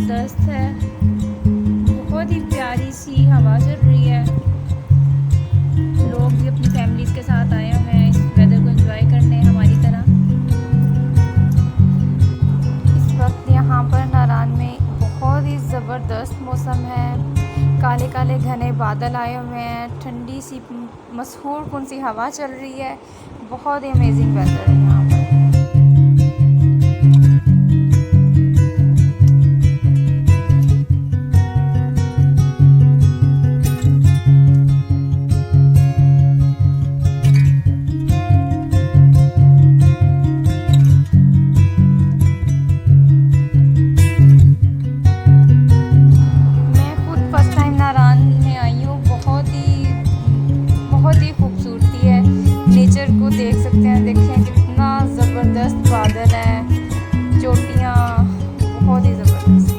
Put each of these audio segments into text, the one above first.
ज़बरदस्त है। बहुत ही प्यारी सी हवा चल रही है। लोग भी अपनी फैमिलीज़ के साथ आए हुए हैं इस वेदर को एंजॉय करने हमारी तरह। इस वक्त यहाँ पर नारान में बहुत ही ज़बरदस्त मौसम है। काले काले घने बादल आए हुए हैं, ठंडी सी मसहूर कौन सी हवा चल रही है। बहुत ही अमेजिंग वेदर है यहाँ पर। बहुत ही खूबसूरती है, नेचर को देख सकते हैं। देखें कितना ज़बरदस्त बादल है, चोटियाँ, बहुत ही ज़बरदस्त।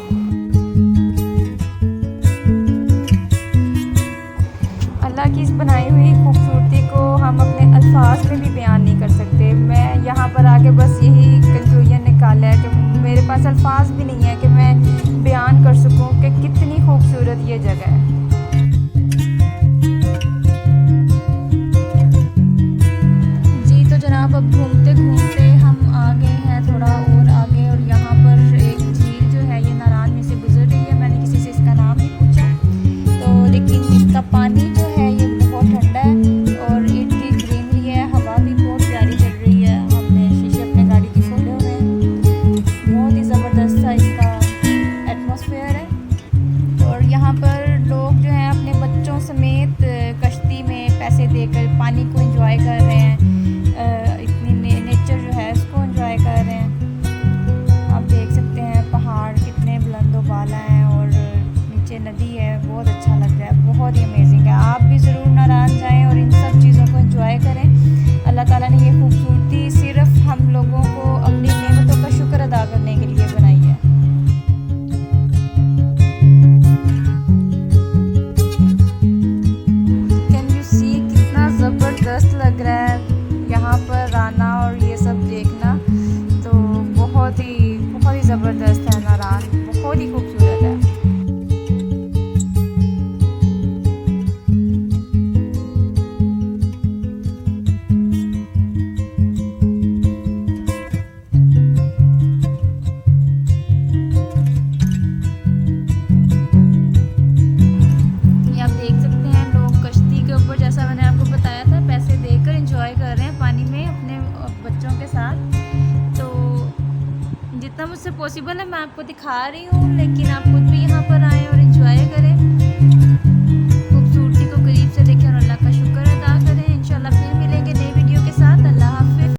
अल्लाह की इस बनाई हुई खूबसूरती को हम अपने अल्फाज में भी बयान नहीं कर सकते। मैं यहाँ पर आके बस यही कंक्लूजन निकाला है कि मेरे पास अल्फाज भी नहीं है कि मैं बयान कर सकूँ कि कितनी खूबसूरत ये जगह है। अब घूमते घूमते हम आ गए हैं थोड़ा और आगे, और यहाँ पर एक झील जो है ये नारान में से गुजर रही है। मैंने किसी से इसका नाम नहीं पूछा, तो लेकिन इसका पानी जो है ये बहुत ठंडा है और इतनी ग्रीनरी है, हवा भी बहुत प्यारी चल रही है। हमने शीशे अपने गाड़ी के खोले हुए हैं। बहुत ही ज़बरदस्त सा इसका एटमॉस्फेयर है। और यहाँ पर लोग जो हैं अपने बच्चों समेत कश्ती में पैसे देकर पानी को एंजॉय कर रहे हैं। नेचर जो है इसको एंजॉय कर रहे हैं। आप देख सकते हैं पहाड़ कितने बुलंदो बाला हैं और नीचे नदी है। बहुत अच्छा लग रहा है, बहुत ही अमेजिंग है। आप भी ज़रूर नारान जाएं और इन सब चीज़ों को एंजॉय करें। अल्लाह ताला ने ये खूबसूरती सिर्फ हम लोगों को अपनी नेमतों का शुक्र अदा करने के लिए बनाई है। कैन यू सी कितना ज़बरदस्त लग रहा है यहाँ पर आना और ये सब देखना, तो बहुत ही ज़बरदस्त है। नारान बहुत ही खूबसूरत है। ये आप देख सकते हैं लोग कश्ती के ऊपर, जैसा मैंने आपको बताया था, पैसे देकर एंजॉय कर रहे हैं पानी में अपने बच्चों के साथ। तो जितना मुझसे पॉसिबल है मैं आपको दिखा रही हूँ, लेकिन आप खुद भी यहाँ पर आए